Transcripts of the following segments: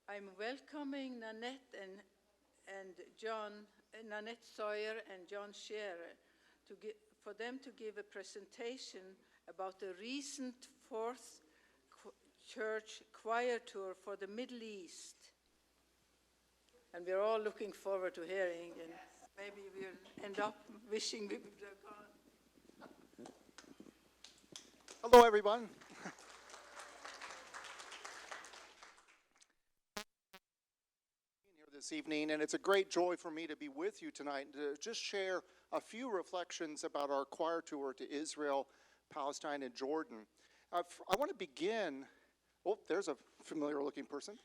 I'm welcoming Nanette and John, Nanette Sawyer and John Scherer for them to give a presentation about the recent Fourth Church choir tour for the Middle East. And we're all looking forward to hearing, and maybe we'll end up wishing we would have gone. Hello, everyone. Here this evening, and it's a great joy for me to be with you tonight and to just share a few reflections about our choir tour to Israel, Palestine, and Jordan. I want to begin. Oh, there's a familiar-looking person.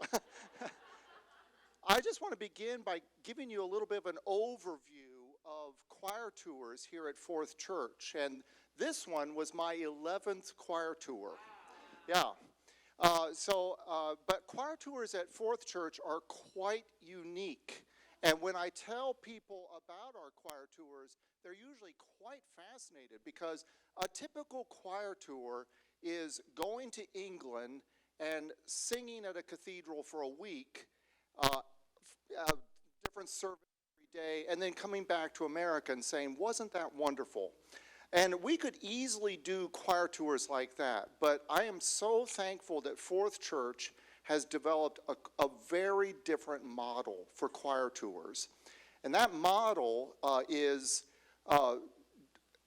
I just want to begin by giving you a little bit of an overview of choir tours here at Fourth Church, and this one was my 11th choir tour. Yeah. But choir tours at Fourth Church are quite unique. And when I tell people about our choir tours, they're usually quite fascinated because a typical choir tour is going to England and singing at a cathedral for a week, different service every day, and then coming back to America and saying, wasn't that wonderful? And we could easily do choir tours like that, but I am so thankful that Fourth Church has developed a very different model for choir tours. And that model is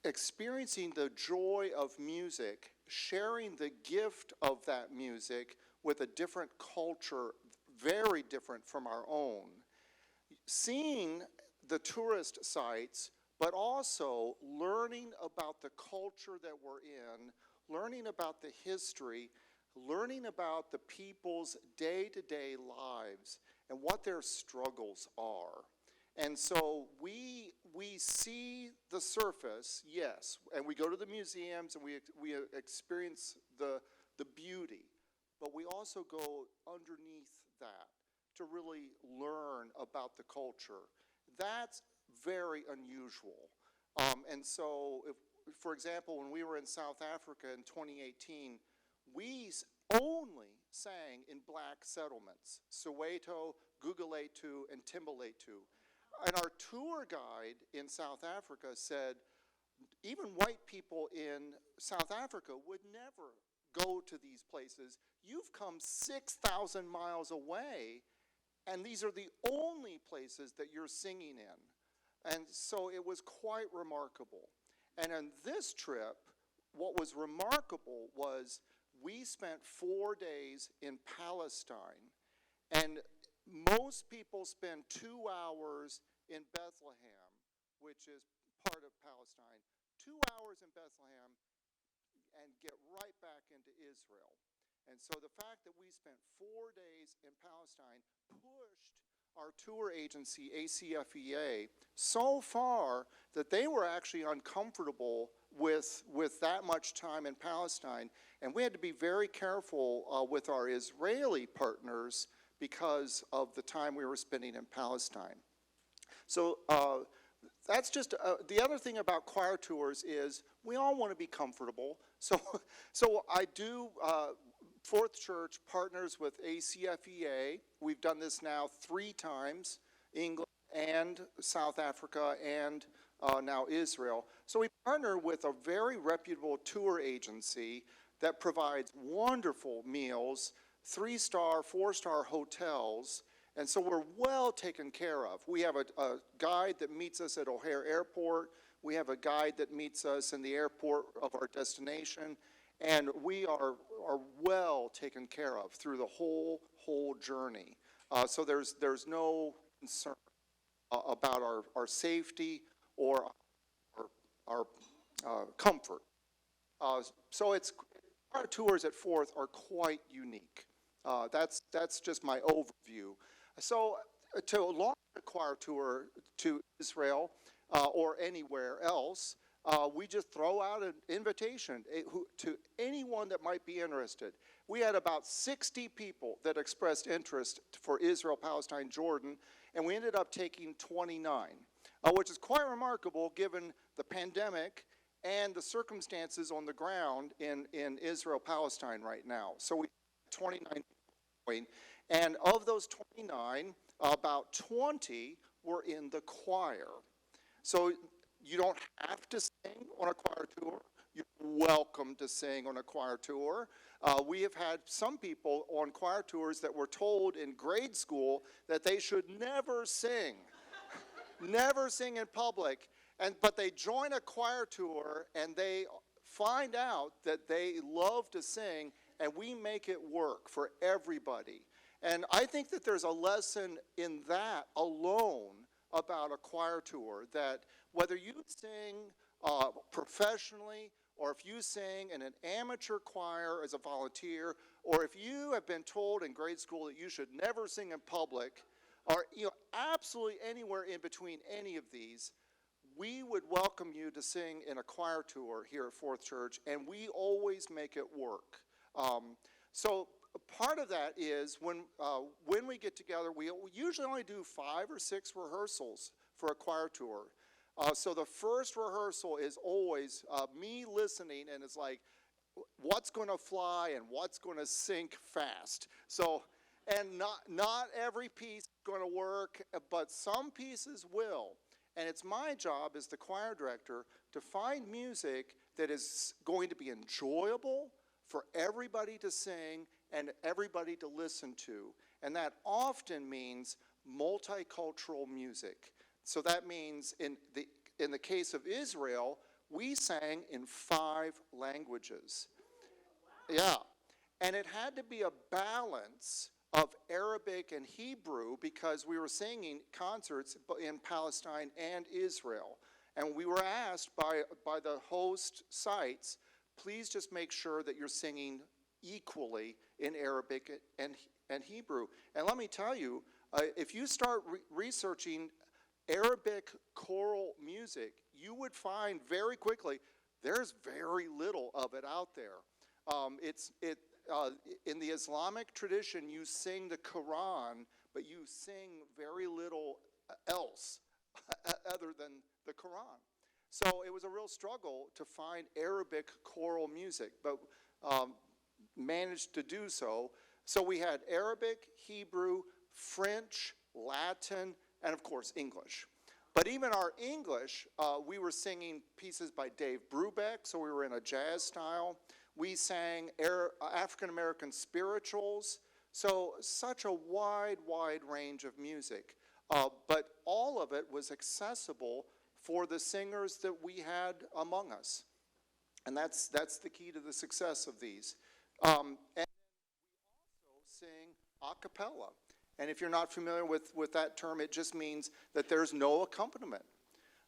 experiencing the joy of music, sharing the gift of that music with a different culture, very different from our own. Seeing the tourist sites, but also learning about the culture that we're in, learning about the history, learning about the people's day-to-day lives and what their struggles are. And so we see the surface, yes, and we go to the museums and we experience the beauty, but we also go underneath that to really learn about the culture. That's very unusual. And so, for example, when we were in South Africa in 2018, we only sang in black settlements, Soweto, Guguletu, and Timbaletu. And our tour guide in South Africa said, even white people in South Africa would never go to these places. You've come 6,000 miles away, and these are the only places that you're singing in. And so it was quite remarkable. And on this trip, what was remarkable was we spent 4 days in Palestine, and most people spend 2 hours in Bethlehem, which is part of Palestine, 2 hours in Bethlehem, and get right back into Israel. And so the fact that we spent 4 days in Palestine pushed our tour agency, ACFEA, so far that they were actually uncomfortable with that much time in Palestine. And we had to be very careful with our Israeli partners because of the time we were spending in Palestine. So that's just, the other thing about choir tours is we all want to be comfortable. So I do, Fourth Church partners with ACFEA. We've done this now 3 times, England and South Africa and now Israel. So we partner with a very reputable tour agency that provides wonderful meals, 3-star, 4-star hotels, and so we're well taken care of. We have a guide that meets us at O'Hare Airport. We have a guide that meets us in the airport of our destination, and we are well taken care of through the whole journey. So there's no concern about our safety or our comfort. So our tours at Fourth are quite unique. That's just my overview. So to launch a choir tour to Israel or anywhere else, we just throw out an invitation to anyone that might be interested. We had about 60 people that expressed interest for Israel, Palestine, Jordan, and we ended up taking 29, which is quite remarkable given the pandemic and the circumstances on the ground in Israel, Palestine right now. So we 29. going. And of those 29, about 20 were in the choir. So you don't have to sing on a choir tour. You're welcome to sing on a choir tour. We have had some people on choir tours that were told in grade school that they should never sing, never sing in public. But they join a choir tour and they find out that they love to sing, and we make it work for everybody. And I think that there's a lesson in that alone about a choir tour, that whether you sing professionally, or if you sing in an amateur choir as a volunteer, or if you have been told in grade school that you should never sing in public, or absolutely anywhere in between any of these, we would welcome you to sing in a choir tour here at Fourth Church, and we always make it work. So part of that is when we get together, we usually only do 5 or 6 rehearsals for a choir tour. So the first rehearsal is always me listening, and it's like, what's going to fly and what's going to sink fast. So, and not every piece is going to work, but some pieces will. And it's my job as the choir director to find music that is going to be enjoyable for everybody to sing and everybody to listen to. And that often means multicultural music. So that means in the case of Israel, we sang in 5 languages. Yeah. And it had to be a balance of Arabic and Hebrew, because we were singing concerts in Palestine and Israel. And we were asked by the host sites, please just make sure that you're singing equally in Arabic and Hebrew. And let me tell you, if you start researching Arabic choral music, you would find very quickly there's very little of it out there. In the Islamic tradition, you sing the Quran, but you sing very little else other than the Quran. So it was a real struggle to find Arabic choral music, but managed to do so. So we had Arabic, Hebrew, French, Latin, and of course English. But even our English, we were singing pieces by Dave Brubeck, so we were in a jazz style. We sang African-American spirituals, so such a wide range of music. But all of it was accessible for the singers that we had among us. And that's the key to the success of these. And we also sing a cappella. And if you're not familiar with that term, it just means that there's no accompaniment.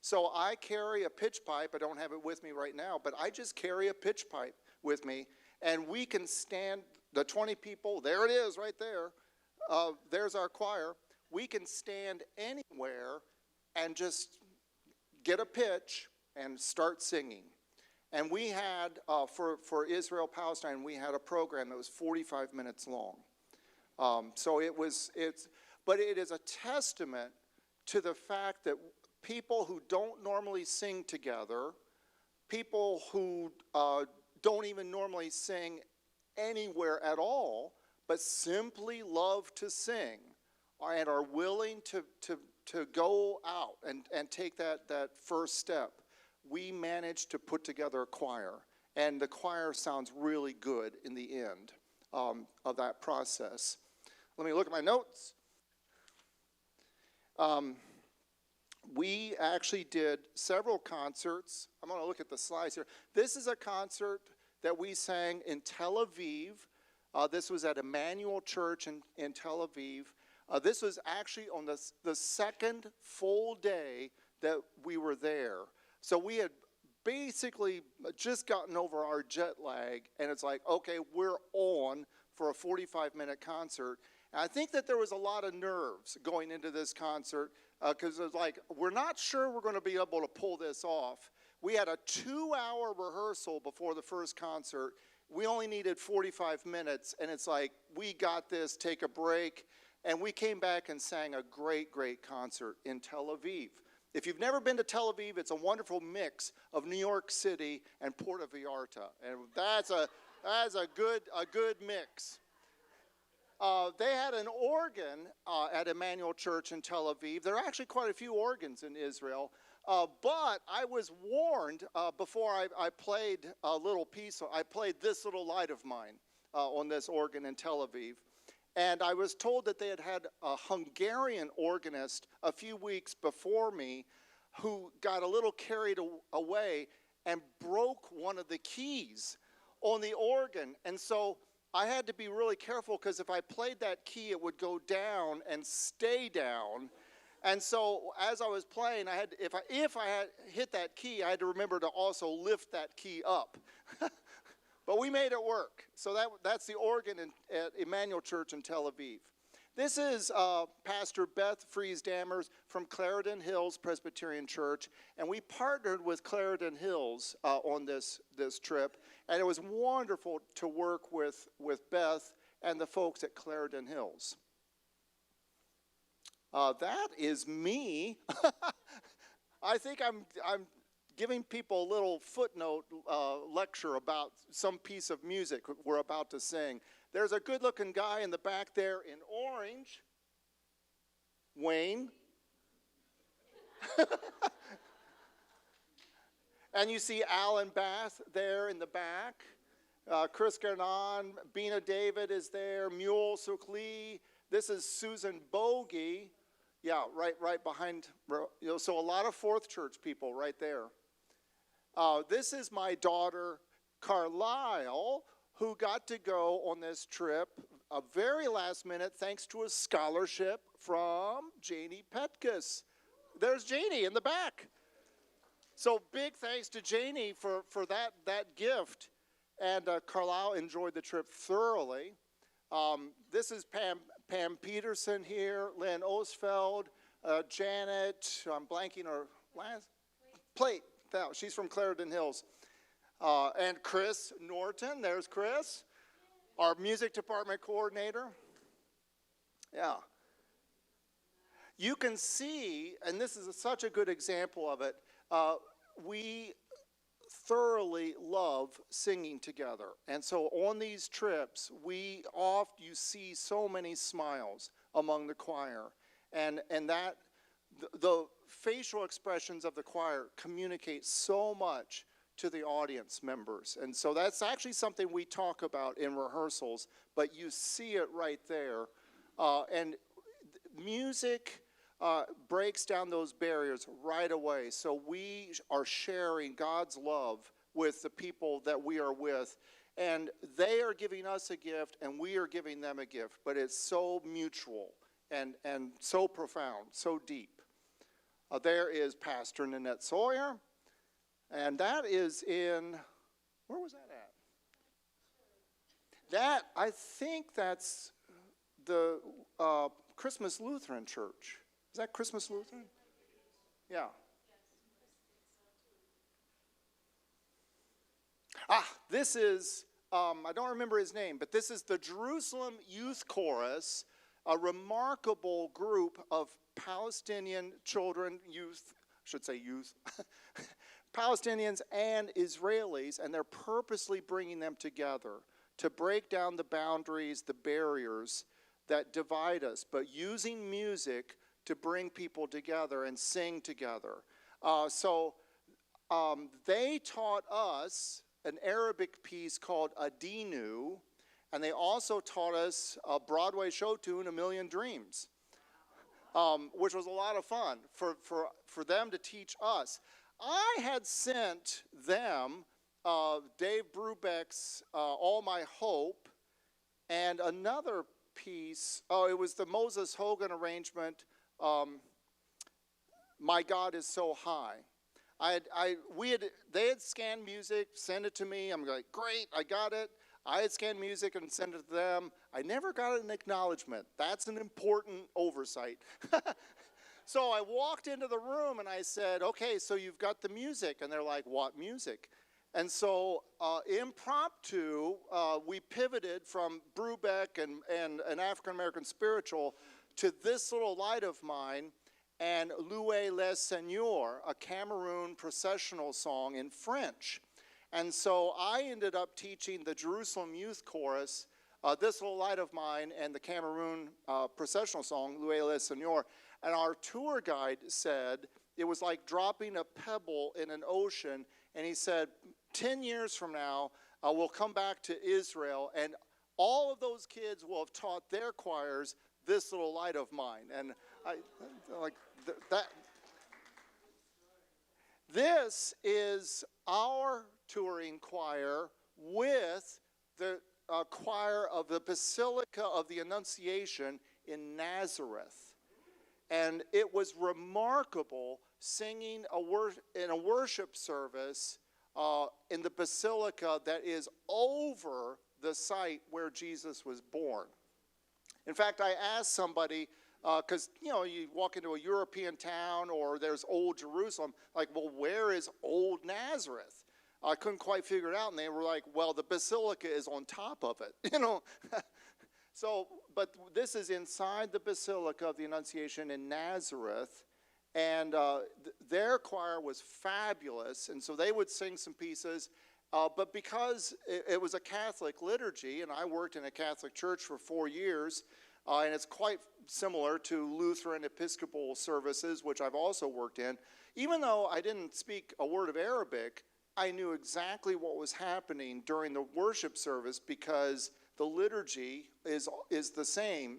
So I carry a pitch pipe. I don't have it with me right now, but I just carry a pitch pipe with me, and we can stand, the 20 people, there it is right there, there's our choir. We can stand anywhere and just get a pitch and start singing. And we had, for Israel, Palestine, we had a program that was 45 minutes long. So but it is a testament to the fact that people who don't normally sing together, people who don't even normally sing anywhere at all, but simply love to sing and are willing to go out and take that first step. We managed to put together a choir, and the choir sounds really good in the end of that process. Let me look at my notes. We actually did several concerts. I'm going to look at the slides here. This is a concert that we sang in Tel Aviv. This was at Emmanuel Church in Tel Aviv. This was actually on the second full day that we were there. So we had basically just gotten over our jet lag, and it's like, okay, we're on for a 45-minute concert. And I think that there was a lot of nerves going into this concert, because it was like, we're not sure we're going to be able to pull this off. We had a 2-hour rehearsal before the first concert. We only needed 45 minutes, and it's like, we got this, take a break. And we came back and sang a great concert in Tel Aviv. If you've never been to Tel Aviv, it's a wonderful mix of New York City and Puerto Vallarta. And that's a good mix. they had an organ at Emmanuel Church in Tel Aviv. There are actually quite a few organs in Israel. But I was warned before I played a little piece. I played This Little Light of Mine on this organ in Tel Aviv. And I was told that they had a Hungarian organist a few weeks before me who got a little carried away and broke one of the keys on the organ. And so I had to be really careful, because if I played that key, it would go down and stay down. And so as I was playing, I had, if I had hit that key, I had to remember to also lift that key up. But we made it work. So that's the organ at Emmanuel Church in Tel Aviv. This is Pastor Beth Fries-Dammers from Clarendon Hills Presbyterian Church, and we partnered with Clarendon Hills on this trip, and it was wonderful to work with Beth and the folks at Clarendon Hills. That is me. I think I'm giving people a little footnote lecture about some piece of music we're about to sing. There's a good-looking guy in the back there in orange. Wayne. And you see Alan Bath there in the back. Chris Garnon, Bina David is there. Mule Sukli. This is Susan Bogey. Yeah, right behind. So a lot of Fourth Church people right there. This is my daughter, Carlisle, who got to go on this trip a very last minute thanks to a scholarship from Janie Petkus. There's Janie in the back. So big thanks to Janie for that gift. And Carlisle enjoyed the trip thoroughly. This is Pam Peterson here, Lynn Osfeld, Janet, I'm blanking her last, Plate. She's from Clarendon Hills. And Chris Norton, there's Chris, our music department coordinator. Yeah. You can see, and this is such a good example of it, we thoroughly love singing together. And so on these trips, you see so many smiles among the choir. And that the facial expressions of the choir communicate so much to the audience members. And so that's actually something we talk about in rehearsals, but you see it right there. And music breaks down those barriers right away. So we are sharing God's love with the people that we are with. And they are giving us a gift, and we are giving them a gift. But it's so mutual and so profound, so deep. There is Pastor Nanette Sawyer. And that is in, where was that at? I think that's the Christmas Lutheran Church. Is that Christmas Lutheran? Yeah. This is, I don't remember his name, but this is the Jerusalem Youth Chorus, a remarkable group of Palestinian children, youth, Palestinians and Israelis, and they're purposely bringing them together to break down the boundaries, the barriers that divide us, but using music to bring people together and sing together. So they taught us an Arabic piece called Adinu, and they also taught us a Broadway show tune, A Million Dreams, which was a lot of fun for them to teach us. I had sent them Dave Brubeck's All My Hope and another piece. It was the Moses Hogan arrangement, My God Is So High. They had scanned music, sent it to me. I'm like, great, I got it. I had scanned music and sent it to them. I never got an acknowledgement. That's an important oversight. So I walked into the room and I said, okay, so you've got the music. And they're like, what music? And so impromptu, we pivoted from Brubeck and an African-American spiritual to This Little Light of Mine and Loué le Seigneur, a Cameroon processional song in French. And so I ended up teaching the Jerusalem Youth Chorus This Little Light of Mine and the Cameroon processional song, Loué le Seigneur. And our tour guide said it was like dropping a pebble in an ocean. And he said, 10 years from now, we'll come back to Israel, and all of those kids will have taught their choirs This Little Light of Mine. And I like that. This is our touring choir with the choir of the Basilica of the Annunciation in Nazareth. And it was remarkable singing in a worship service in the Basilica that is over the site where Jesus was born. In fact, I asked somebody, because, you walk into a European town or there's Old Jerusalem, like, well, where is Old Nazareth? I couldn't quite figure it out, and they were like, well, the Basilica is on top of it, So, but this is inside the Basilica of the Annunciation in Nazareth, and their choir was fabulous, and so they would sing some pieces, but because it was a Catholic liturgy, and I worked in a Catholic church for 4 years, and it's quite similar to Lutheran Episcopal services, which I've also worked in. Even though I didn't speak a word of Arabic, I knew exactly what was happening during the worship service because the liturgy is the same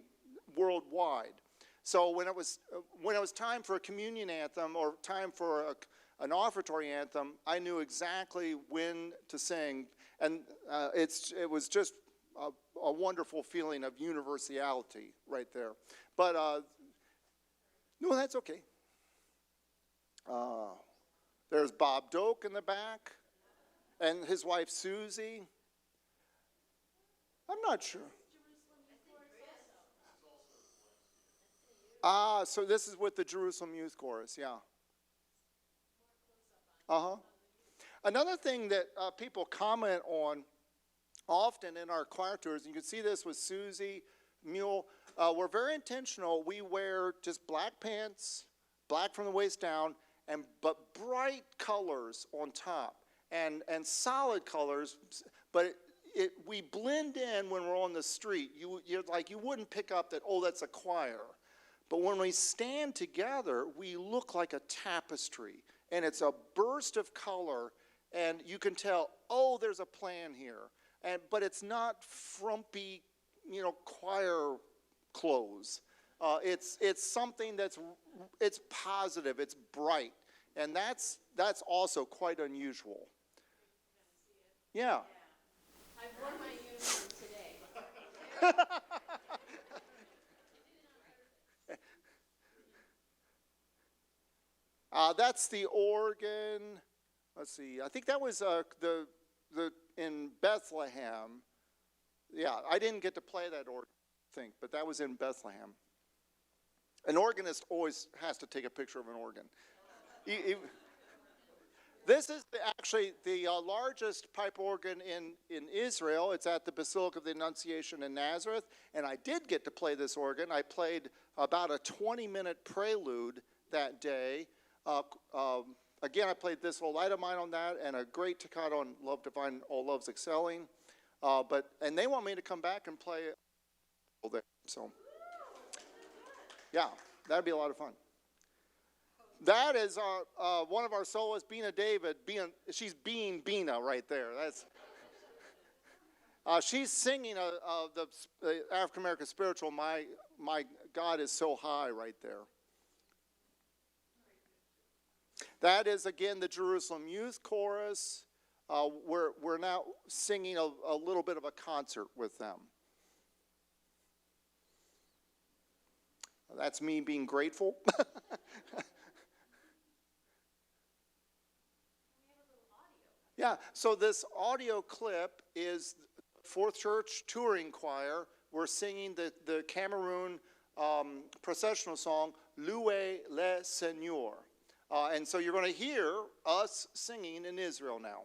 worldwide. So when it was time for a communion anthem or time for an offertory anthem, I knew exactly when to sing, and it was just a wonderful feeling of universality right there. But no, that's okay. There's Bob Doak in the back, and his wife Susie. I'm not sure. So this is with the Jerusalem Youth Chorus, yeah. Another thing that people comment on often in our choir tours, and you can see this with Susie, Mule, we're very intentional. We wear just black pants, black from the waist down, but bright colors on top, and solid colors, but we blend in when we're on the street. You wouldn't pick up that, oh, that's a choir. But when we stand together, we look like a tapestry, and it's a burst of color, and you can tell, oh, there's a plan here. But it's not frumpy, choir clothes. It's something it's positive, it's bright, and that's also quite unusual. Yeah. I've worn my uniform today. That's the organ. Let's see. I think that was the in Bethlehem. Yeah, I didn't get to play that organ, I think, but that was in Bethlehem. An organist always has to take a picture of an organ. This is actually the largest pipe organ in Israel. It's at the Basilica of the Annunciation in Nazareth, and I did get to play this organ. I played about a 20-minute prelude that day. Again, I played This Little Light of Mine on that, and a great toccata on Love Divine, All Love's Excelling. And they want me to come back and play there. So, yeah, that'd be a lot of fun. That is one of our soloists, Bina David. She's being Bina right there. She's singing the African American spiritual, My God is So High, right there. That is, again, the Jerusalem Youth Chorus. We're now singing a little bit of a concert with them. That's me being grateful. Yeah, so this audio clip is Fourth Church Touring Choir. We're singing the Cameroon processional song, Loué le Seigneur. And so you're going to hear us singing in Israel now.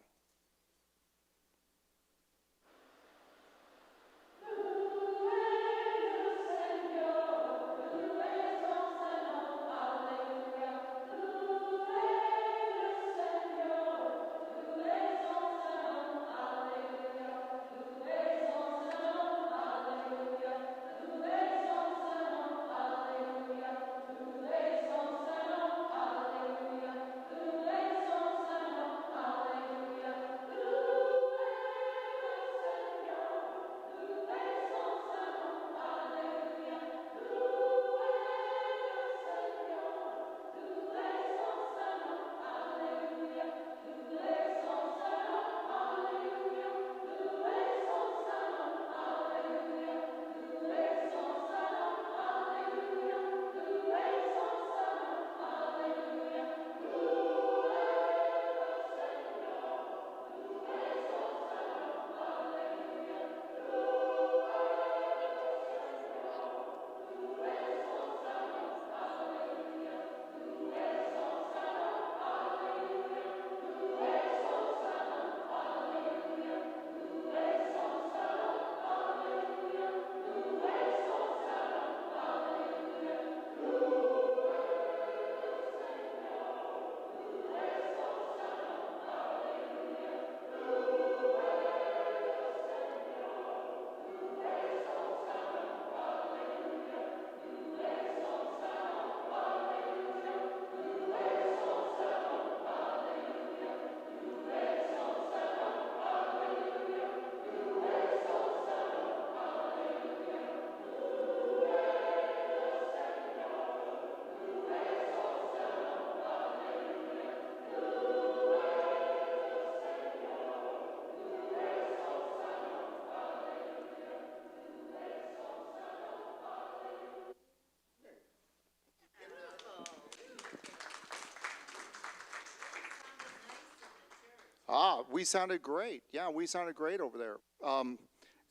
We sounded great. Yeah, we sounded great over there.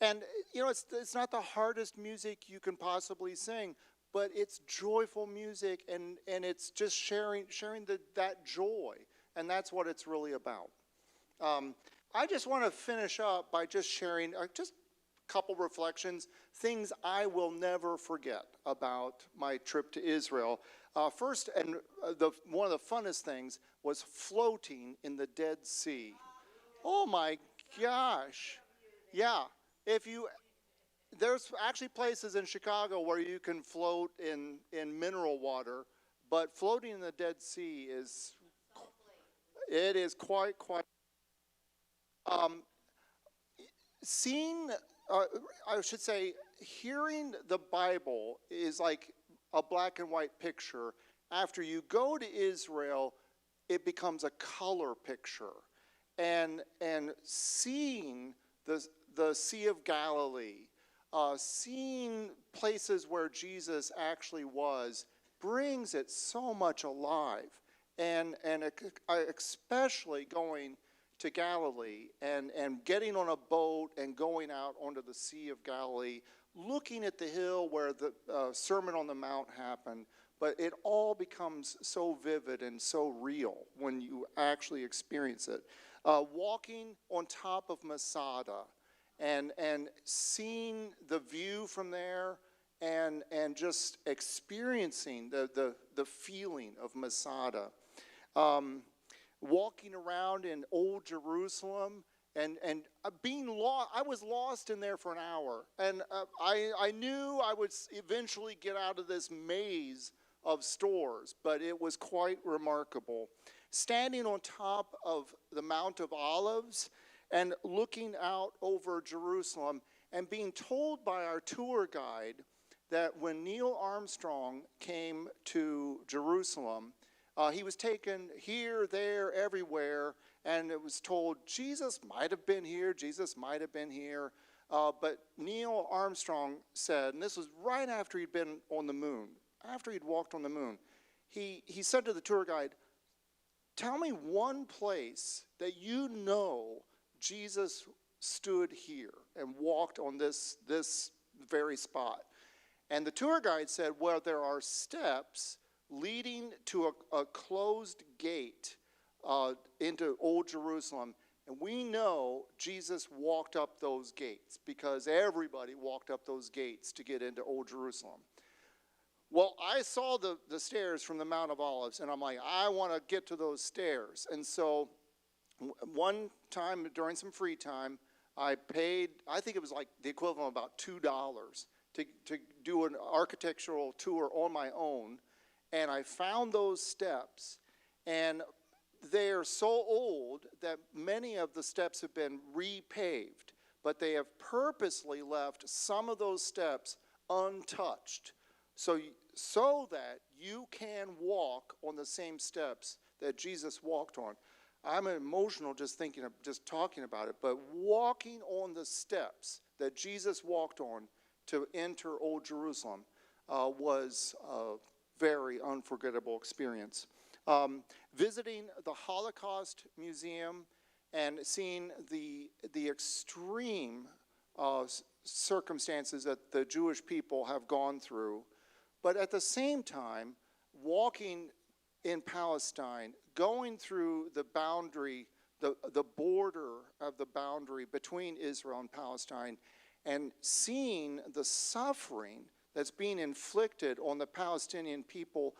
And it's not the hardest music you can possibly sing, but it's joyful music, and it's just sharing that joy, and that's what it's really about. I just want to finish up by just sharing just a couple reflections, things I will never forget about my trip to Israel. First, and one of the funnest things was floating in the Dead Sea. Oh my gosh. Yeah. There's actually places in Chicago where you can float in mineral water, but floating in the Dead Sea is quite, seeing, I should say, hearing the Bible is like a black and white picture. After you go to Israel, it becomes a color picture. And seeing the Sea of Galilee, seeing places where Jesus actually was, brings it so much alive. And especially going to Galilee and getting on a boat and going out onto the Sea of Galilee, looking at the hill where the Sermon on the Mount happened, but it all becomes so vivid and so real when you actually experience it. Walking on top of Masada and seeing the view from there and just experiencing the feeling of Masada. Walking around in Old Jerusalem and being lost. I was lost in there for an hour, and I knew I would eventually get out of this maze of stores, but it was quite remarkable. Standing on top of the Mount of Olives and looking out over Jerusalem and being told by our tour guide that when Neil Armstrong came to Jerusalem, he was taken here, there, everywhere, and it was told Jesus might have been here, Jesus might have been here. But Neil Armstrong said, and this was right after he'd been on the moon, after he'd walked on the moon, he said to the tour guide, tell me one place that you know Jesus stood here and walked on this very spot. And the tour guide said, well, there are steps leading to a closed gate into Old Jerusalem. And we know Jesus walked up those gates because everybody walked up those gates to get into Old Jerusalem. Well, I saw the stairs from the Mount of Olives, and I'm like, I want to get to those stairs. And so one time during some free time, I paid, I think it was like the equivalent of about $2 to do an architectural tour on my own. And I found those steps, and they are so old that many of the steps have been repaved, but they have purposely left some of those steps untouched so that you can walk on the same steps that Jesus walked on. I'm emotional just talking about it, but walking on the steps that Jesus walked on to enter Old Jerusalem was very unforgettable experience. Visiting the Holocaust Museum and seeing the extreme circumstances that the Jewish people have gone through, but at the same time, walking in Palestine, going through the boundary, the border of the boundary between Israel and Palestine, and seeing the suffering that's being inflicted on the Palestinian people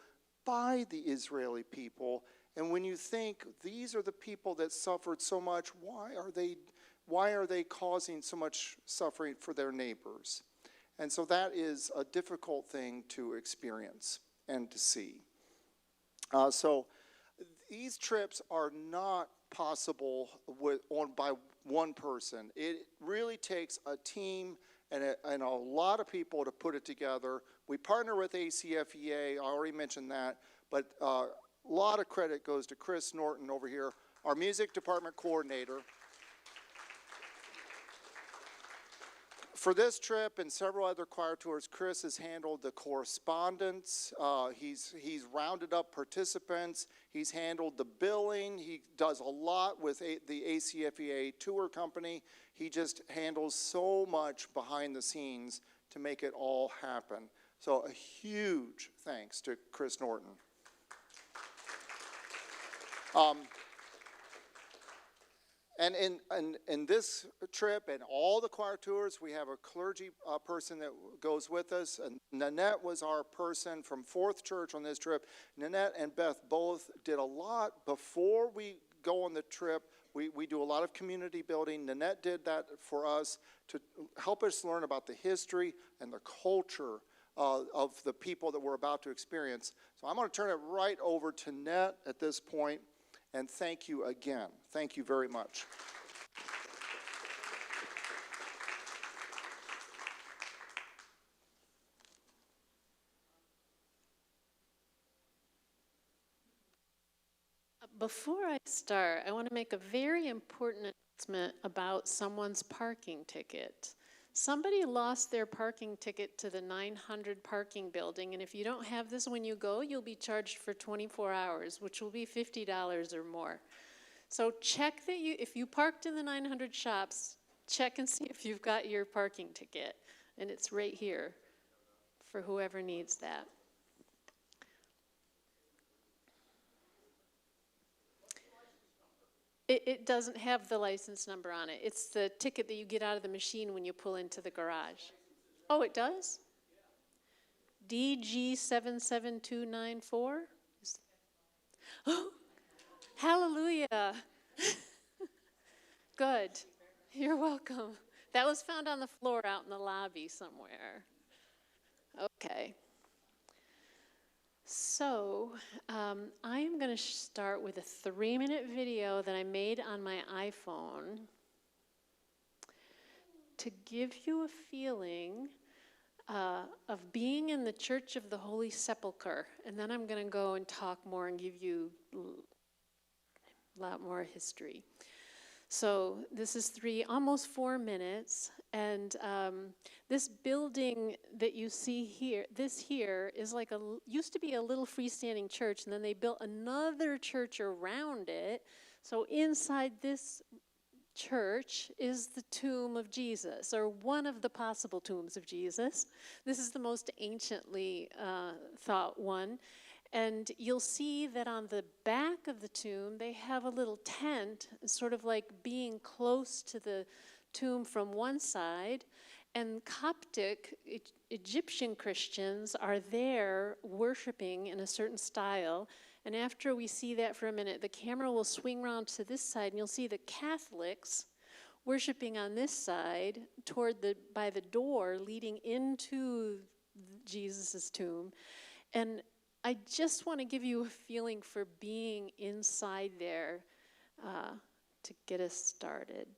by the Israeli people. And when you think these are the people that suffered so much, why are they causing so much suffering for their neighbors? And so that is a difficult thing to experience and to see. So these trips are not possible by one person. It really takes a team and a lot of people to put it together. We partner with ACFEA, I already mentioned that, but a lot of credit goes to Chris Norton over here, our music department coordinator, For this trip and several other choir tours, Chris has handled the correspondence. He's rounded up participants. He's handled the billing. He does a lot with the ACFEA tour company. He just handles so much behind the scenes to make it all happen. So a huge thanks to Chris Norton. And in this trip and all the choir tours, we have a clergy person that goes with us. And Nanette was our person from Fourth Church on this trip. Nanette and Beth both did a lot before we go on the trip. We do a lot of community building. Nanette did that for us to help us learn about the history and the culture of the people that we're about to experience. So I'm going to turn it right over to Nanette at this point. And thank you again. Thank you very much. Before I start, I want to make a very important announcement about someone's parking ticket. Somebody lost their parking ticket to the 900 parking building, and if you don't have this when you go, you'll be charged for 24 hours, which will be $50 or more. So check that if you parked in the 900 shops, check and see if you've got your parking ticket, and it's right here for whoever needs that. It doesn't have the license number on it. It's the ticket that you get out of the machine when you pull into the garage. Oh, it does? DG77294? Oh, hallelujah. Good. You're welcome. That was found on the floor out in the lobby somewhere. Okay. So, I am going to start with a 3-minute video that I made on my iPhone to give you a feeling of being in the Church of the Holy Sepulchre. And then I'm going to go and talk more and give you a lot more history. So this is almost 4 minutes, and this building that you see here, is like used to be a little freestanding church, and then they built another church around it. So inside this church is the tomb of Jesus, or one of the possible tombs of Jesus. This is the most anciently thought one. And you'll see that on the back of the tomb, they have a little tent, sort of like being close to the tomb from one side. And Coptic Egyptian Christians are there worshiping in a certain style. And after we see that for a minute, the camera will swing around to this side, and you'll see the Catholics worshiping on this side by the door leading into Jesus' tomb. And I just want to give you a feeling for being inside there to get us started.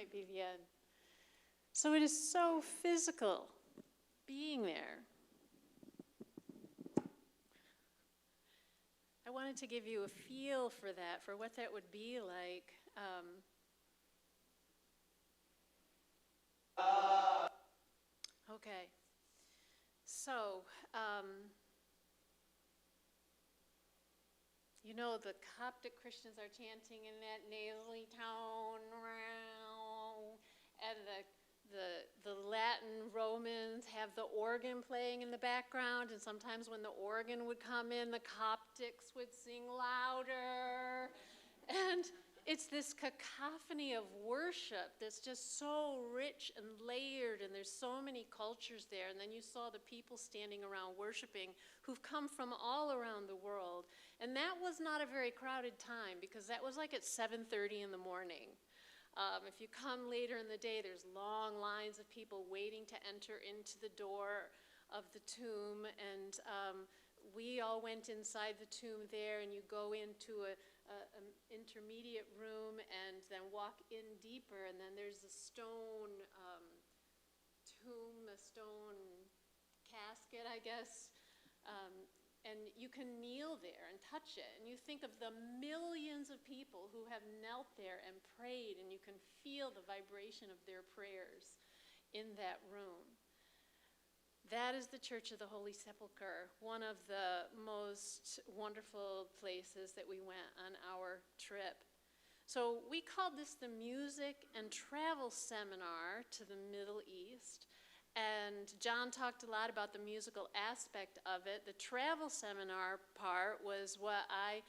might be the end. So it is so physical being there. I wanted to give you a feel for that, for what that would be like. Okay. So, you know, the Coptic Christians are chanting in that nasally tone, and the Latin Romans have the organ playing in the background, and sometimes when the organ would come in, the Coptics would sing louder. And it's this cacophony of worship that's just so rich and layered, and there's so many cultures there. And then you saw the people standing around worshiping who've come from all around the world. And that was not a very crowded time, because that was like at 7:30 in the morning. If you come later in the day, there's long lines of people waiting to enter into the door of the tomb. And we all went inside the tomb there, and you go into an intermediate room and then walk in deeper, and then there's a stone tomb, a stone casket, I guess, and you can kneel there and touch it, and you think of the millions of people who have knelt there and prayed, and you can feel the vibration of their prayers in that room. That is the Church of the Holy Sepulchre, one of the most wonderful places that we went on our trip. So we called this the Music and Travel Seminar to the Middle East. And John talked a lot about the musical aspect of it. The travel seminar part was what I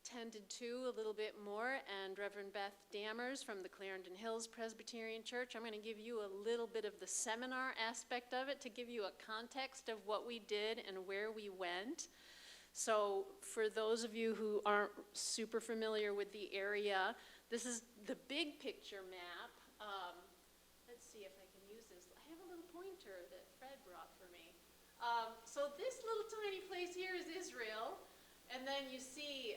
tended to a little bit more, and Reverend Beth Dammers from the Clarendon Hills Presbyterian Church. I'm going to give you a little bit of the seminar aspect of it to give you a context of what we did and where we went. So for those of you who aren't super familiar with the area, this is the big picture map. Let's see if I can use this. I have a little pointer that Fred brought for me. So this little tiny place here is Israel. And then you see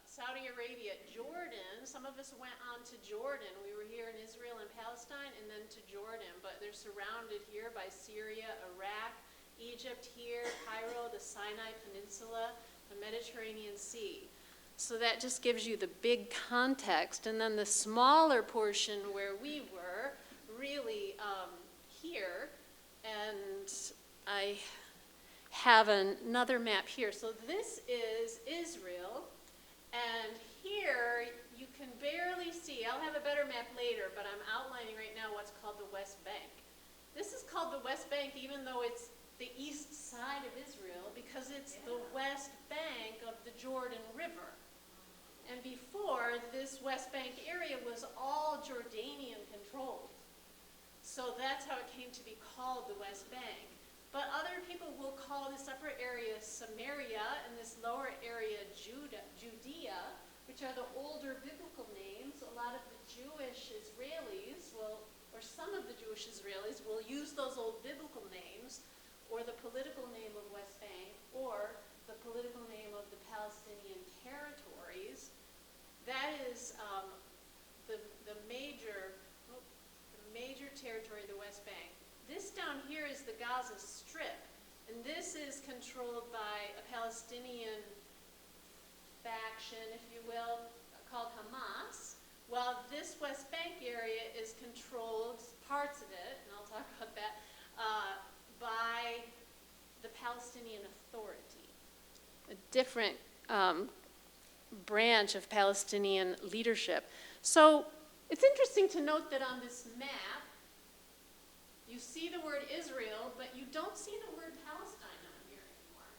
Saudi Arabia, Jordan. Some of us went on to Jordan. We were here in Israel and Palestine, and then to Jordan. But they're surrounded here by Syria, Iraq, Egypt here, Cairo, the Sinai Peninsula, the Mediterranean Sea. So that just gives you the big context. And then the smaller portion where we were, really here. And I have another map here. So this is Israel, and here you can barely see. I'll have a better map later, but I'm outlining right now what's called the West Bank. This is called the West Bank even though it's the east side of Israel, because it's the west bank of the Jordan River. And before, this West Bank area was all Jordanian controlled. So that's how it came to be called the West Bank. But other people will call this upper area Samaria and this lower area Judea, which are the older biblical names. A lot of the Jewish Israelis will, or some of the Jewish Israelis will use those old biblical names, or the political name of West Bank, or the political name of the Palestinian territories. That is the major territory of the West Bank. This down here is the Gaza Strip, and this is controlled by a Palestinian faction, if you will, called Hamas, while this West Bank area is controlled, parts of it, and I'll talk about that, by the Palestinian Authority, a different branch of Palestinian leadership. So it's interesting to note that on this map, you see the word Israel, but you don't see the word Palestine on here anymore.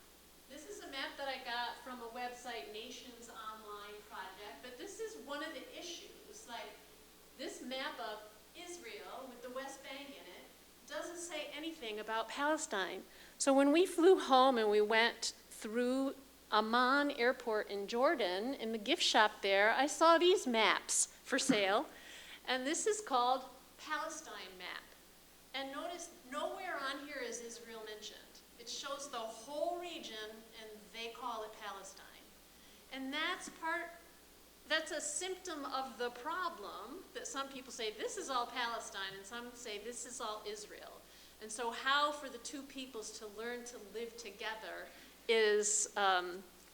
This is a map that I got from a website, Nations Online Project, but this is one of the issues. Like, this map of Israel with the West Bank in it doesn't say anything about Palestine. So when we flew home and we went through Amman Airport in Jordan, in the gift shop there, I saw these maps for sale, and this is called Palestine map. And notice, nowhere on here is Israel mentioned. It shows the whole region, and they call it Palestine. And that's part that's a symptom of the problem, that some people say this is all Palestine and some say this is all Israel. And so how for the two peoples to learn to live together is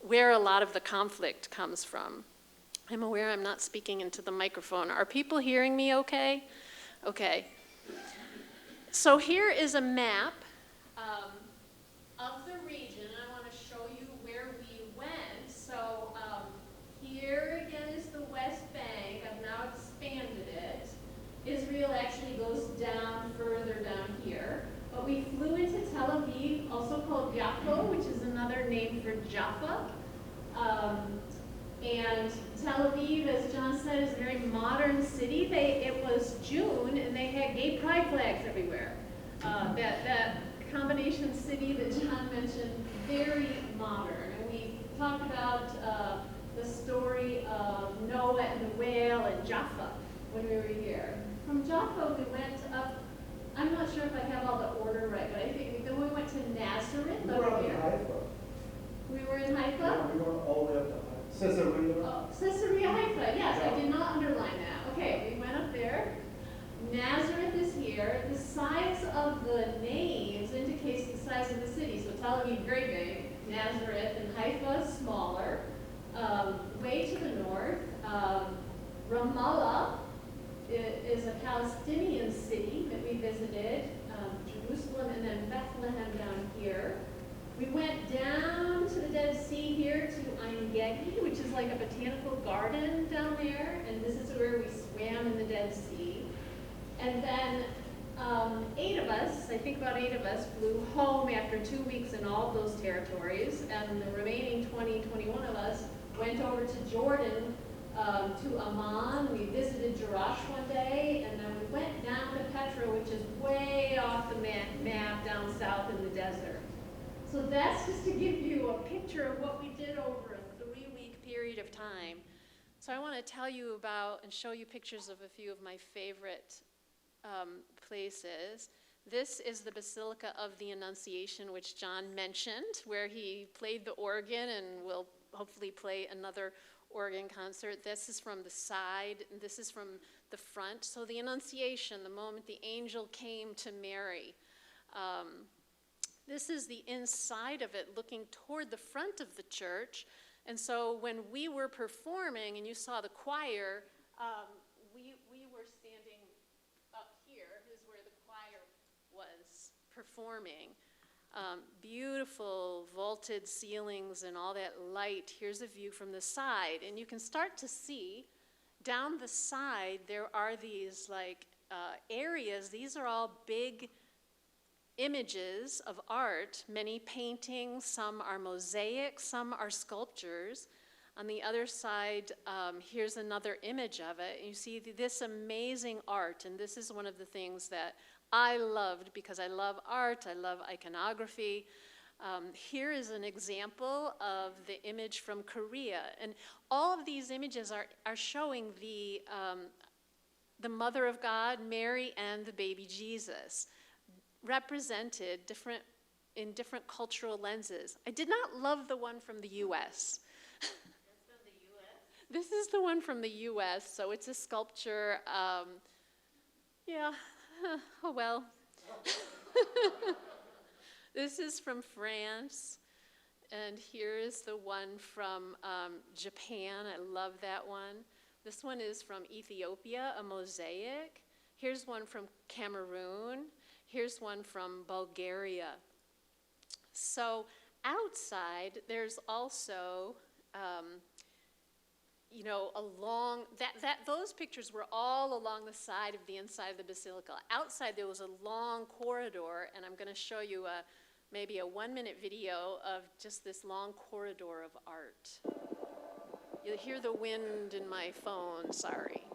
where a lot of the conflict comes from. I'm aware I'm not speaking into the microphone. Are people hearing me okay? Okay. So here is a map of the region. I want to show you where we went. So here again is the West Bank. I've now expanded it. Israel actually goes down further down here. But we flew into Tel Aviv, also called Yaffo, which is another name for Jaffa. And Tel Aviv, as John said, is a very modern city. It was June, and they had gay pride flags everywhere. That combination city that John mentioned, very modern. And we talked about the story of Noah and the whale and Jaffa when we were here. From Jaffa, we went up. I'm not sure if I have all the order right, but I think then we went to Nazareth over here. We were in Haifa? Yeah, we went all the way up to Caesarea. Oh, Caesarea Haifa, yes, I did not underline that. Okay, we went up there. Nazareth is here. The size of the names indicates the size of the city. So Tel Aviv, very big. Nazareth and Haifa, smaller. Way to the north. Ramallah is a Palestinian city that we visited. Jerusalem and then Bethlehem down here. We went down to the Dead Sea here to Ein Gedi, which is like a botanical garden down there, and this is where we swam in the Dead Sea. And then 8 of us, I think about 8 of us, flew home after 2 weeks in all of those territories, and the remaining 21 of us went over to Jordan, to Amman. We visited Jerash one day, and then we went down to Petra, which is way off the map down south in the desert. So that's just to give you a picture of what we did over a 3-week period of time. So I want to tell you about and show you pictures of a few of my favorite places. This is the Basilica of the Annunciation, which John mentioned, where he played the organ and will hopefully play another organ concert. This is from the side, and this is from the front. So the Annunciation, the moment the angel came to Mary. This is the inside of it, looking toward the front of the church. And so when we were performing, and you saw the choir, we were standing up here. Is where the choir was performing. Beautiful vaulted ceilings and all that light. Here's a view from the side. And you can start to see down the side, there are these like areas. These are all big images of art, many paintings, some are mosaics, some are sculptures. On the other side, here's another image of it. You see this amazing art, and this is one of the things that I loved because I love art, I love iconography. Here is an example of the image from Korea, and all of these images are showing the Mother of God, Mary, and the baby Jesus, represented in different cultural lenses. I did not love the one from the U.S. That's from the U.S.? This is the one from the U.S., so it's a sculpture. Yeah, oh well. This is from France, and here is the one from Japan. I love that one. This one is from Ethiopia, a mosaic. Here's one from Cameroon. Here's one from Bulgaria. So outside, there's also, those pictures were all along the side of the inside of the basilica. Outside, there was a long corridor, and I'm going to show you maybe a 1-minute video of just this long corridor of art. You'll hear the wind in my phone, sorry.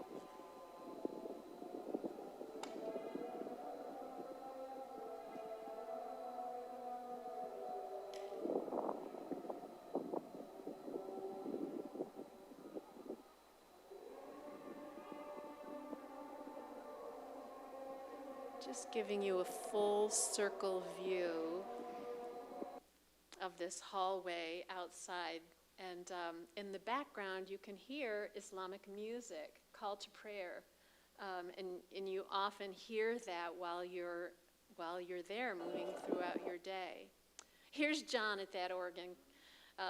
Just giving you a full circle view of this hallway outside And in the background, you can hear Islamic music, call to prayer. And you often hear that while you're there, moving throughout your day. Here's John at that organ.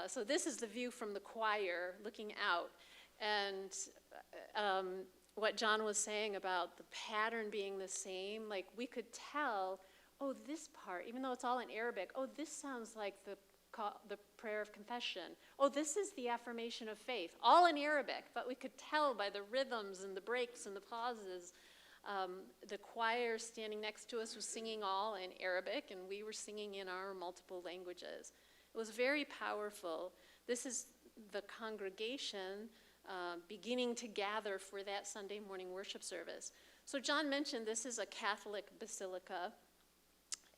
So this is the view from the choir looking out. And what John was saying about the pattern being the same, like we could tell, oh, this part, even though it's all in Arabic, oh, this sounds like the prayer of confession. Oh, this is the affirmation of faith, all in Arabic, but we could tell by the rhythms and the breaks and the pauses. The choir standing next to us was singing all in Arabic, and we were singing in our multiple languages. It was very powerful. This is the congregation beginning to gather for that Sunday morning worship service. So John mentioned this is a Catholic basilica.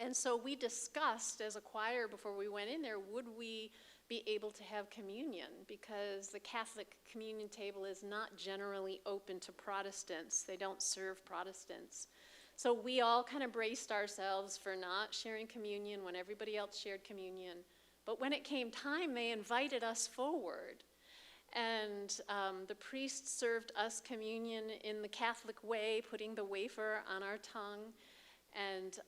And so we discussed as a choir before we went in there, would we be able to have communion? Because the Catholic communion table is not generally open to Protestants. They don't serve Protestants. So we all kind of braced ourselves for not sharing communion when everybody else shared communion. But when it came time, they invited us forward. And the priest served us communion in the Catholic way, putting the wafer on our tongue. And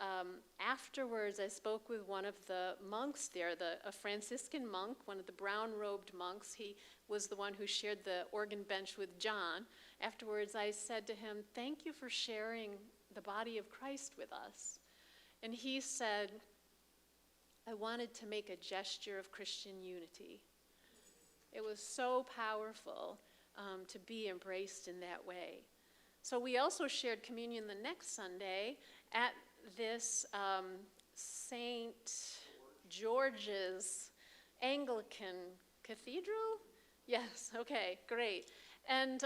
afterwards, I spoke with one of the monks there, a Franciscan monk, one of the brown-robed monks. He was the one who shared the organ bench with John. Afterwards, I said to him, "Thank you for sharing the body of Christ with us." And he said, "I wanted to make a gesture of Christian unity." It was so powerful to be embraced in that way. So we also shared communion the next Sunday at this St. George's Anglican Cathedral? Yes, okay, great. And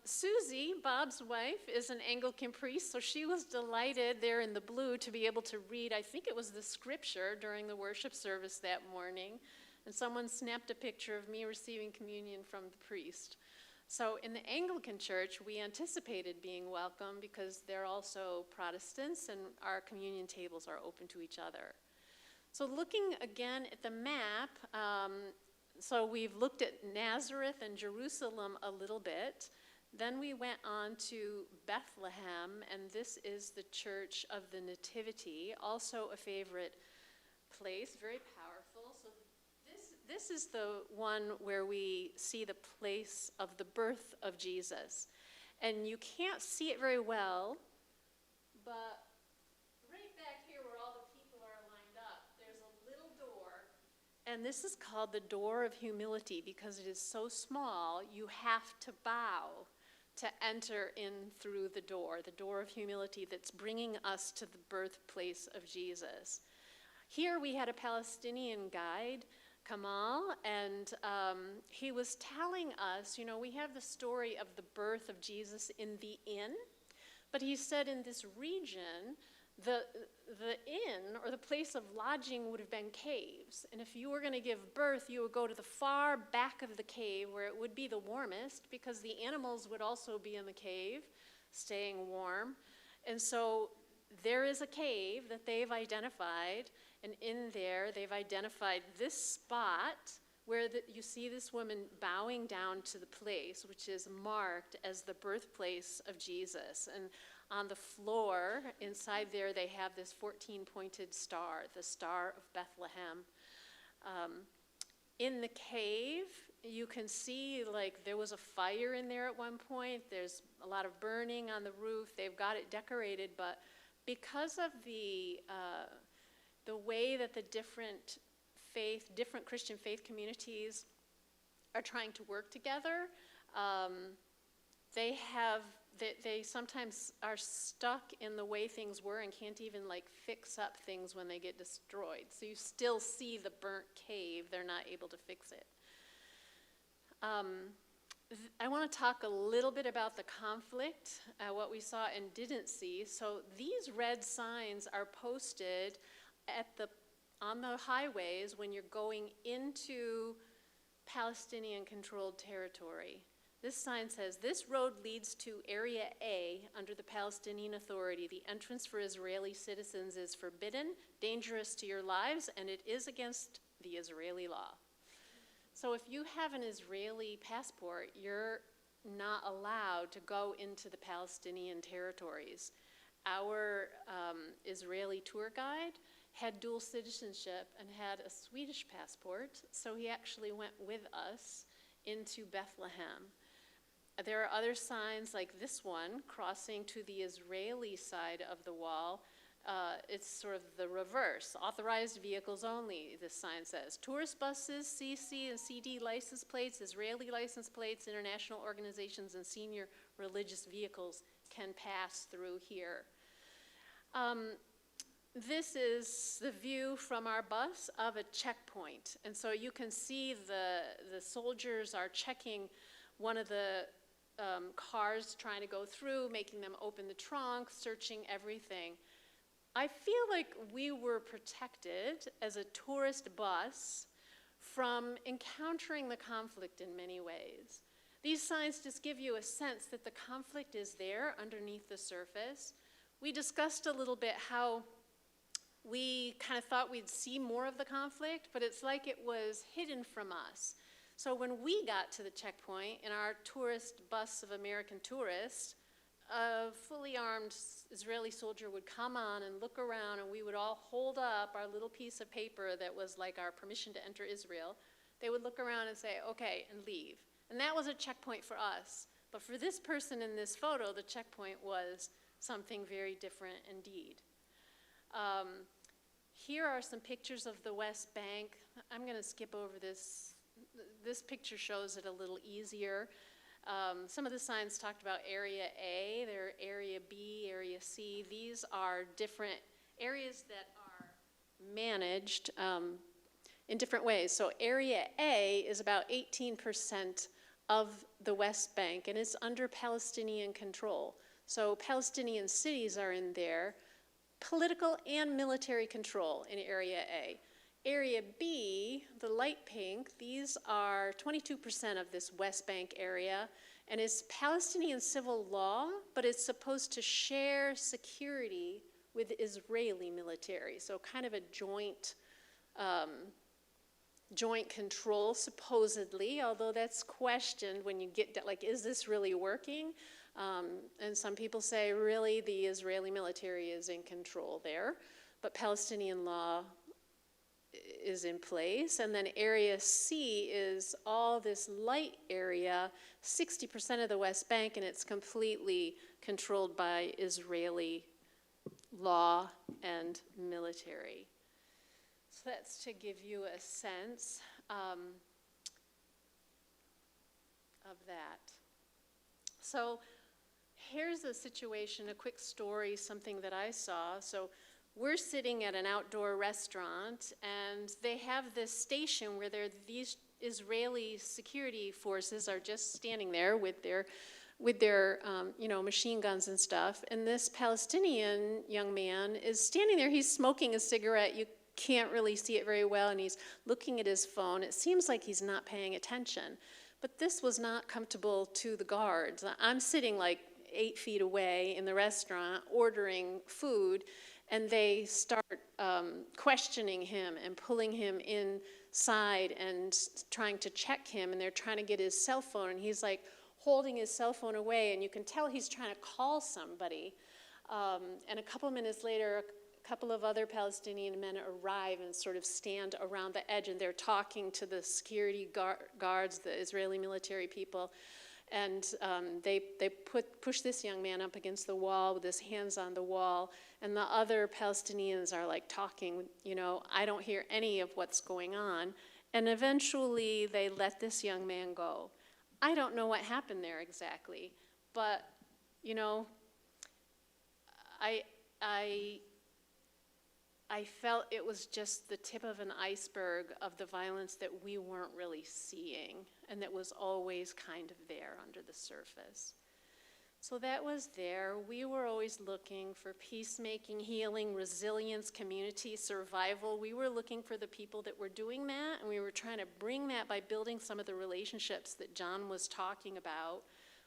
Susie, Bob's wife, is an Anglican priest, so she was delighted there in the blue to be able to read, I think it was the scripture during the worship service that morning. And someone snapped a picture of me receiving communion from the priest. So in the Anglican Church, we anticipated being welcome because they're also Protestants and our communion tables are open to each other. So looking again at the map, so we've looked at Nazareth and Jerusalem a little bit. Then we went on to Bethlehem, and this is the Church of the Nativity, also a favorite place, very powerful. So this is the one where we see the place of the birth of Jesus. And you can't see it very well, but right back here where all the people are lined up, there's a little door. And this is called the door of humility because it is so small, you have to bow to enter in through the door of humility that's bringing us to the birthplace of Jesus. Here we had a Palestinian guide, Kamal, and he was telling us, we have the story of the birth of Jesus in the inn, but he said in this region, the inn or the place of lodging would have been caves. And if you were going to give birth, you would go to the far back of the cave where it would be the warmest because the animals would also be in the cave, staying warm. And so there is a cave that they've identified, and in there they've identified this spot where you see this woman bowing down to the place, which is marked as the birthplace of Jesus. And on the floor inside there they have this 14-pointed star, the Star of Bethlehem. In the cave, you can see there was a fire in there at one point. There's a lot of burning on the roof. They've got it decorated, but because of the way that the different Christian faith communities are trying to work together, they sometimes are stuck in the way things were and can't even fix up things when they get destroyed. So you still see the burnt cave. They're not able to fix it. I want to talk a little bit about the conflict, what we saw and didn't see. So these red signs are posted on the highways when you're going into Palestinian-controlled territory. This sign says, "This road leads to Area A under the Palestinian Authority. The entrance for Israeli citizens is forbidden, dangerous to your lives, and it is against the Israeli law." So if you have an Israeli passport, you're not allowed to go into the Palestinian territories. Our Israeli tour guide had dual citizenship and had a Swedish passport, so he actually went with us into Bethlehem. There are other signs like this one crossing to the Israeli side of the wall. It's sort of the reverse. Authorized vehicles only, this sign says. Tourist buses, CC and CD license plates, Israeli license plates, international organizations, and senior religious vehicles can pass through here. This is the view from our bus of a checkpoint. And so you can see the soldiers are checking one of the cars trying to go through, making them open the trunk, searching everything. I feel like we were protected as a tourist bus from encountering the conflict in many ways. These signs just give you a sense that the conflict is there underneath the surface. We discussed a little bit how we kind of thought we'd see more of the conflict, but it's like it was hidden from us. So when we got to the checkpoint in our tourist bus of American tourists, a fully armed Israeli soldier would come on and look around, and we would all hold up our little piece of paper that was like our permission to enter Israel. They would look around and say, okay, and leave. And that was a checkpoint for us. But for this person in this photo, the checkpoint was something very different indeed. Here are some pictures of the West Bank. I'm going to skip over this. This picture shows it a little easier. Some of the signs talked about Area A, there are Area B, Area C. These are different areas that are managed in different ways. So Area A is about 18% of the West Bank, and it's under Palestinian control. So Palestinian cities are in there, political and military control in Area A. Area B, the light pink, these are 22% of this West Bank area, and it's Palestinian civil law, but it's supposed to share security with Israeli military, so kind of a joint control, supposedly, although that's questioned when you get, like, is this really working? And some people say, really, the Israeli military is in control there, but Palestinian law is in place. And then Area C is all this light area, 60% of the West Bank, and it's completely controlled by Israeli law and military. So that's to give you a sense of that. So here's a situation, a quick story, something that I saw. So we're sitting at an outdoor restaurant, and they have this station where these Israeli security forces are just standing there with their machine guns and stuff. And this Palestinian young man is standing there. He's smoking a cigarette. You can't really see it very well, and he's looking at his phone. It seems like he's not paying attention. But this was not comfortable to the guards. I'm sitting like 8 feet away in the restaurant ordering food, and they start questioning him and pulling him inside and trying to check him, and they're trying to get his cell phone, and he's like holding his cell phone away, and you can tell he's trying to call somebody. And a couple minutes later, a couple of other Palestinian men arrive and sort of stand around the edge, and they're talking to the security guards, the Israeli military people. And they push this young man up against the wall with his hands on the wall, and the other Palestinians are like talking, I don't hear any of what's going on. And eventually they let this young man go. I don't know what happened there exactly, but, I felt it was just the tip of an iceberg of the violence that we weren't really seeing, and that was always kind of there under the surface. So that was there. We were always looking for peacemaking, healing, resilience, community, survival. We were looking for the people that were doing that, and we were trying to bring that by building some of the relationships that John was talking about.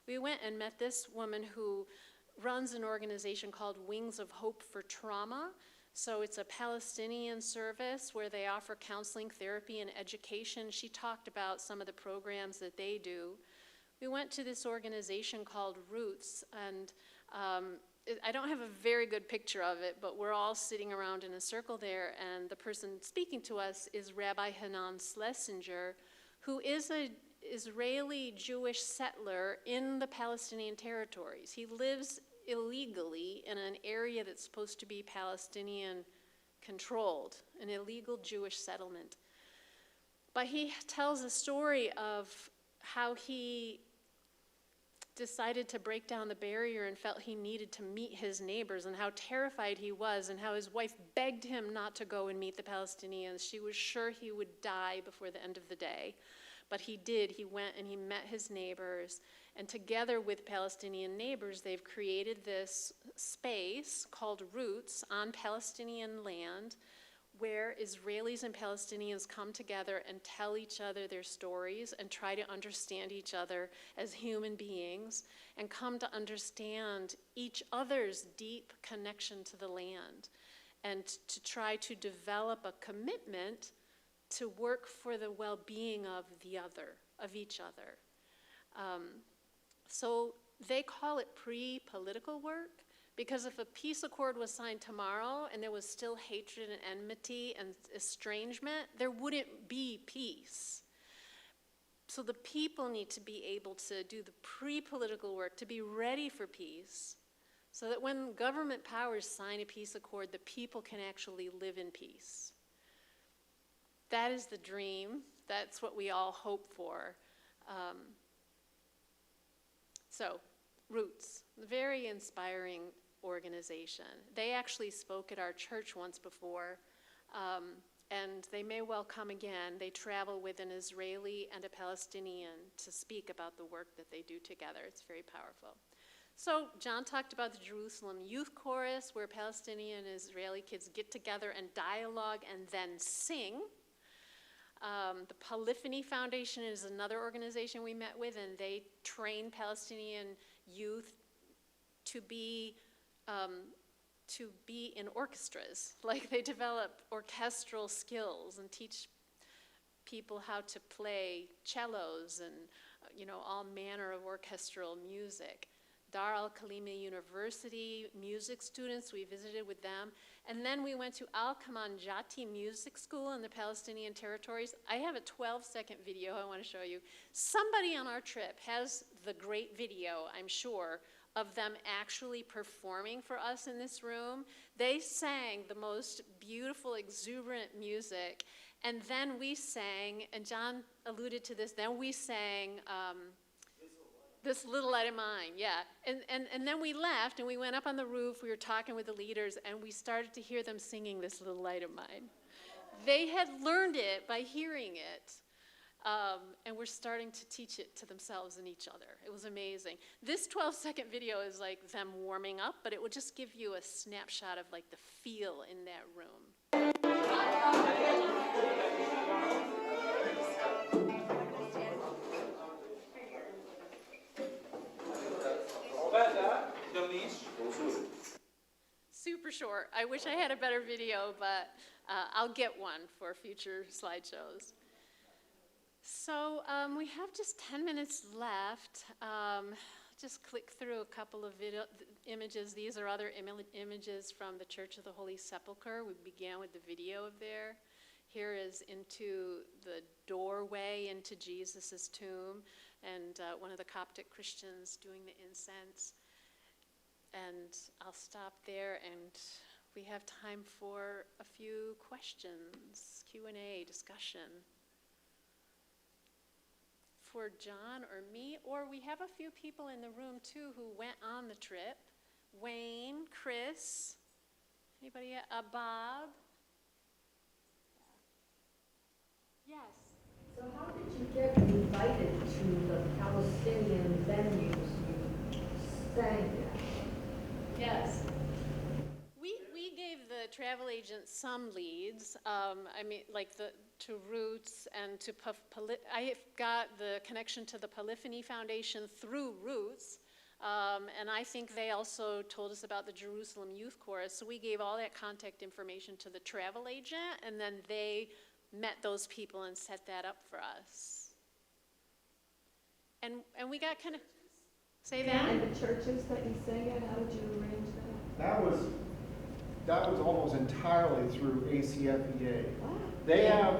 We went and met this woman who runs an organization called Wings of Hope for Trauma. So it's a Palestinian service where they offer counseling, therapy, and education. She talked about some of the programs that they do. We went to this organization called Roots, and I don't have a very good picture of it, but we're all sitting around in a circle there, and the person speaking to us is Rabbi Hanan Slessinger, who is an Israeli Jewish settler in the Palestinian territories. He lives illegally in an area that's supposed to be Palestinian controlled, an illegal Jewish settlement. But he tells a story of how he decided to break down the barrier and felt he needed to meet his neighbors, and how terrified he was, and how his wife begged him not to go and meet the Palestinians. She was sure he would die before the end of the day. But he did. He went and he met his neighbors. And together with Palestinian neighbors, they've created this space called Roots on Palestinian land, where Israelis and Palestinians come together and tell each other their stories and try to understand each other as human beings, and come to understand each other's deep connection to the land, and to try to develop a commitment to work for the well-being of the other, of each other. So they call it pre-political work, because if a peace accord was signed tomorrow and there was still hatred and enmity and estrangement, there wouldn't be peace. So the people need to be able to do the pre-political work, to be ready for peace, so that when government powers sign a peace accord, the people can actually live in peace. That is the dream. That's what we all hope for. So, Roots, a very inspiring organization. They actually spoke at our church once before, and they may well come again. They travel with an Israeli and a Palestinian to speak about the work that they do together. It's very powerful. So John talked about the Jerusalem Youth Chorus, where Palestinian and Israeli kids get together and dialogue and then sing. The Polyphony Foundation is another organization we met with, and they train Palestinian youth to be in orchestras. Like, they develop orchestral skills and teach people how to play cellos and all manner of orchestral music. Dar al-Khalima University music students, we visited with them. And then we went to Al-Kaman Jati Music School in the Palestinian territories. I have a 12-second video I want to show you. Somebody on our trip has the great video, I'm sure, of them actually performing for us in this room. They sang the most beautiful, exuberant music. And then we sang, and John alluded to this, then we sang This Little Light of Mine, yeah. And then we left, and we went up on the roof. We were talking with the leaders, and we started to hear them singing This Little Light of Mine. They had learned it by hearing it, and were starting to teach it to themselves and each other. It was amazing. This 12-second video is like them warming up, but it will just give you a snapshot of like the feel in that room. Super short. I wish I had a better video, but I'll get one for future slideshows. So we have just 10 minutes left. Just click through a couple of images. These are other images from the Church of the Holy Sepulchre. We began with the video of there. Here is into the doorway into Jesus' tomb, and one of the Coptic Christians doing the incense. And I'll stop there, and we have time for a few questions, Q&A, discussion. For John or me, or we have a few people in the room too who went on the trip. Wayne, Chris, anybody, Bob? Yes. So how did you get invited to the Palestinian venues you sang at? Yes. We gave the travel agent some leads. To Roots and to I got the connection to the Polyphony Foundation through Roots. And I think they also told us about the Jerusalem Youth Chorus. So we gave all that contact information to the travel agent, and then they met those people and set that up for us. And we got kind of, say that? And the churches that you sang at, how did you arrange that? That was almost entirely through ACFEA. Wow. They have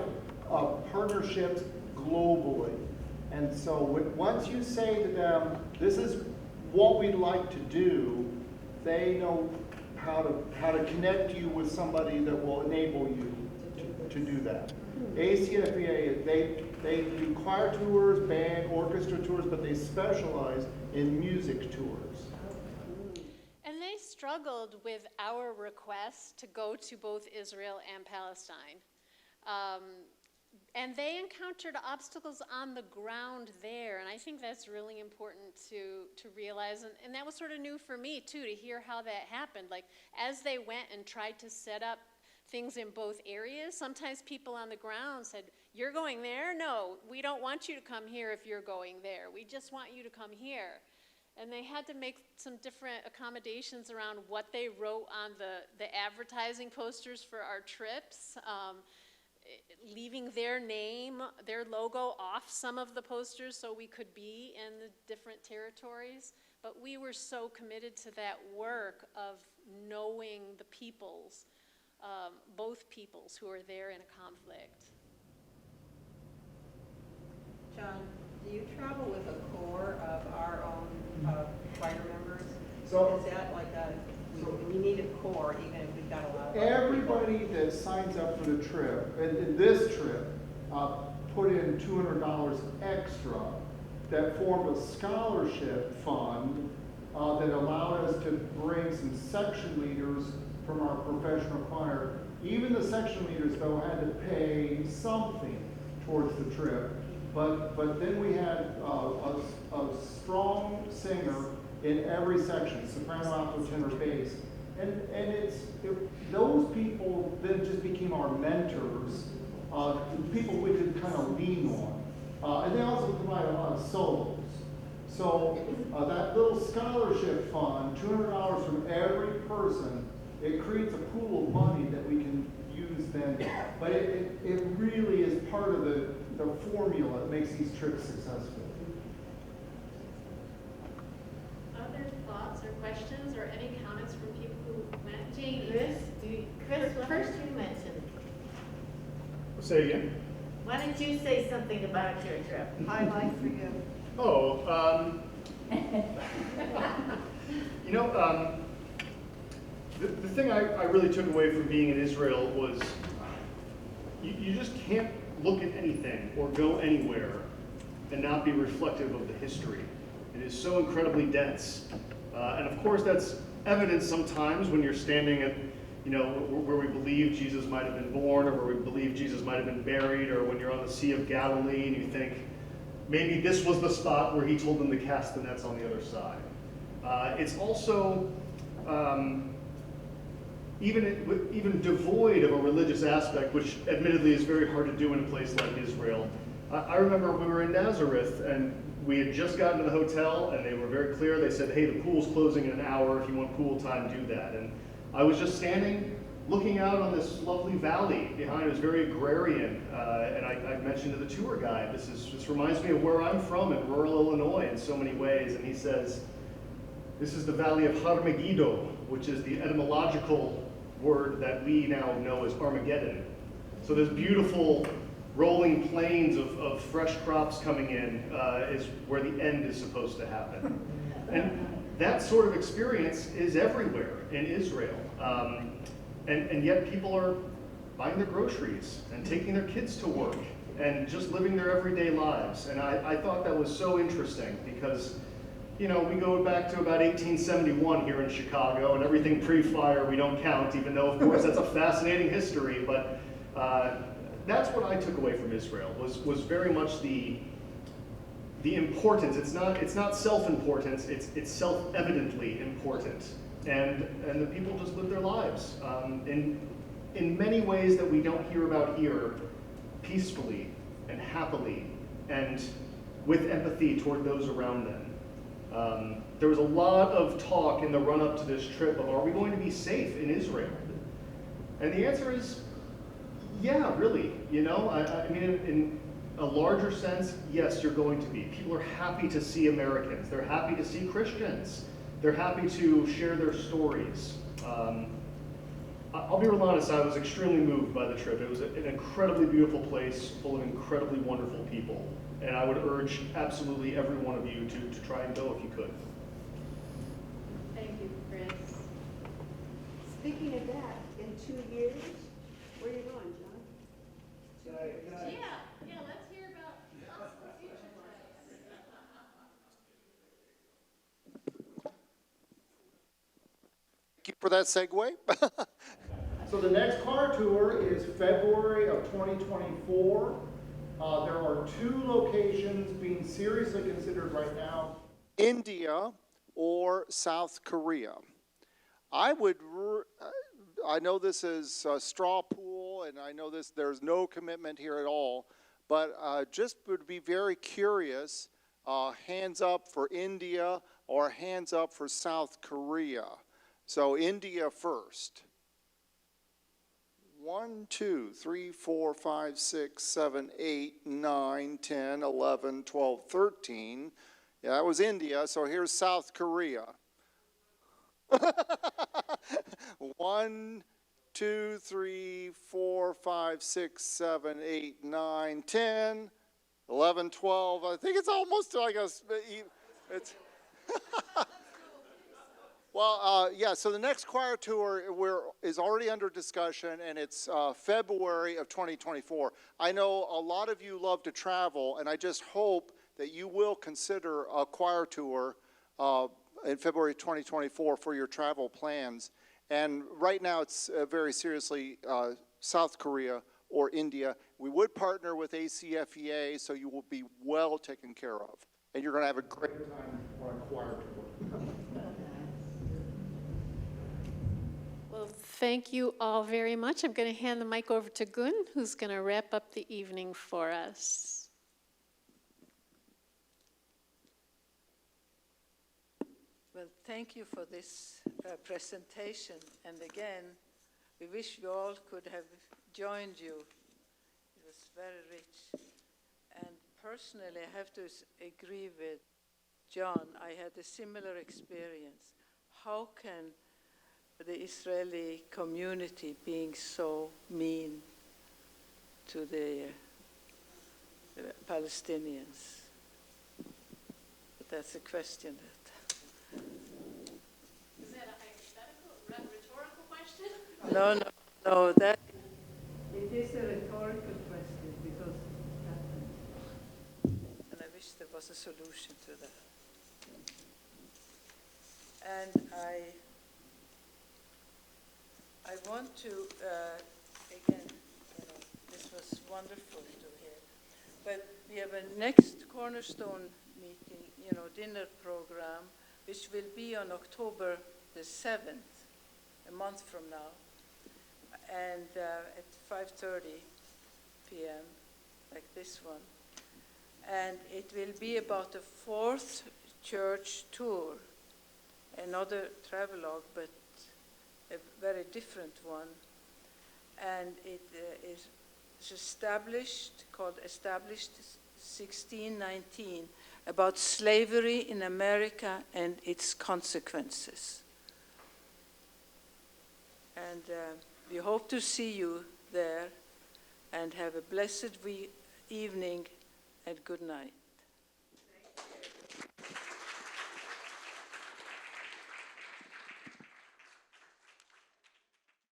partnerships globally. And so once you say to them, this is what we'd like to do, they know how to connect you with somebody that will enable you to do that. ACFEA, they do choir tours, band, orchestra tours, but they specialize in music tours. And they struggled with our request to go to both Israel and Palestine. And they encountered obstacles on the ground there, and I think that's really important to realize. And that was sort of new for me, too, to hear how that happened. Like, as they went and tried to set up things in both areas, sometimes people on the ground said, "You're going there? No, we don't want you to come here if you're going there. We just want you to come here." And they had to make some different accommodations around what they wrote on the advertising posters for our trips, leaving their name, their logo off some of the posters so we could be in the different territories. But we were so committed to that work of knowing the peoples, both peoples who are there in a conflict. John, do you travel with a corps of our own choir members? So- is that like we need a corps even if we've got a lot of Everybody that signs up for the trip, and this trip, put in $200 extra that formed a scholarship fund that allowed us to bring some section leaders from our professional choir. Even the section leaders, though, had to pay something towards the trip. But then we had a strong singer in every section, soprano, alto, tenor, bass. And those people then just became our mentors, people we could kind of lean on. And they also provide a lot of solos. So that little scholarship fund, $200 from every person, it creates a pool of money that we can use then. But it really is part of the formula that makes these trips successful. Other thoughts or questions or any comments from people who went? Chris, first you mentioned. Say again? Why don't you say something about your trip? Highlight for you. Oh, the thing I really took away from being in Israel was you just can't look at anything or go anywhere and not be reflective of the history. It is so incredibly dense. And of course that's evident sometimes when you're standing at, where we believe Jesus might have been born, or where we believe Jesus might have been buried, or when you're on the Sea of Galilee and you think, maybe this was the spot where he told them to cast the nets on the other side. It's also even devoid of a religious aspect, which admittedly is very hard to do in a place like Israel. I remember we were in Nazareth and we had just gotten to the hotel and they were very clear. They said, hey, the pool's closing in an hour. If you want pool time, do that. And I was just standing looking out on this lovely valley behind. It was very agrarian. And I mentioned to the tour guide, this reminds me of where I'm from in rural Illinois in so many ways. And he says, this is the valley of Har Megiddo, which is the etymological word that we now know as Armageddon. So this beautiful rolling plains of fresh crops coming in is where the end is supposed to happen. And that sort of experience is everywhere in Israel. And yet people are buying their groceries and taking their kids to work and just living their everyday lives. And I thought that was so interesting because we go back to about 1871 here in Chicago, and everything pre-fire we don't count, even though, of course, that's a fascinating history. But that's what I took away from Israel, was very much the importance. It's not self-importance, it's self-evidently important. And the people just live their lives in many ways that we don't hear about here, peacefully and happily and with empathy toward those around them. There was a lot of talk in the run-up to this trip of, are we going to be safe in Israel? And the answer is, yeah, really. You know, I mean, in a larger sense, yes, you're going to be. People are happy to see Americans. They're happy to see Christians. They're happy to share their stories. I'll be real honest, I was extremely moved by the trip. It was an incredibly beautiful place, full of incredibly wonderful people. And I would urge absolutely every one of you to try and go if you could. Thank you, Chris. Speaking of that, in 2 years, where are you going, John? Yeah, let's hear about possible future trips. Thank you for that segue. So the next car tour is February of 2024. There are 2 locations being seriously considered right now. India or South Korea. I know this is a straw poll, and I know there's no commitment here at all, but just would be very curious, hands up for India or hands up for South Korea. So India first. 1, 2, 3, 4, 5, 6, 7, 8, 9, 10, 11, 12, 13. Yeah, that was India, so here's South Korea. 1, 2, 3, 4, 5, 6, 7, 8, 9, 10, 11, 12. I think it's almost like it's well, yeah, so the next choir tour is already under discussion, and it's February of 2024. I know a lot of you love to travel, and I just hope that you will consider a choir tour in February 2024 for your travel plans. And right now, it's very seriously South Korea or India. We would partner with ACFEA, so you will be well taken care of. And you're going to have a great time On a choir tour. Well, thank you all very much. I'm going to hand the mic over to Gun, who's going to wrap up the evening for us. Well, thank you for this presentation. And again, we wish you all could have joined you. It was very rich. And personally, I have to agree with John. I had a similar experience. How can the Israeli community being so mean to the Palestinians? But that's a question that... Is that a hypothetical, rhetorical question? No, that... It is a rhetorical question because it happened. And I wish there was a solution to that. And I want to, again, this was wonderful to hear. But we have a next Cornerstone meeting, dinner program, which will be on October the 7th, a month from now, and at 5:30 p.m., like this one. And it will be about the 4th church tour, another travelogue, but a very different one. And it is called Established 1619, about slavery in America and its consequences. And we hope to see you there, and have a blessed evening and good night.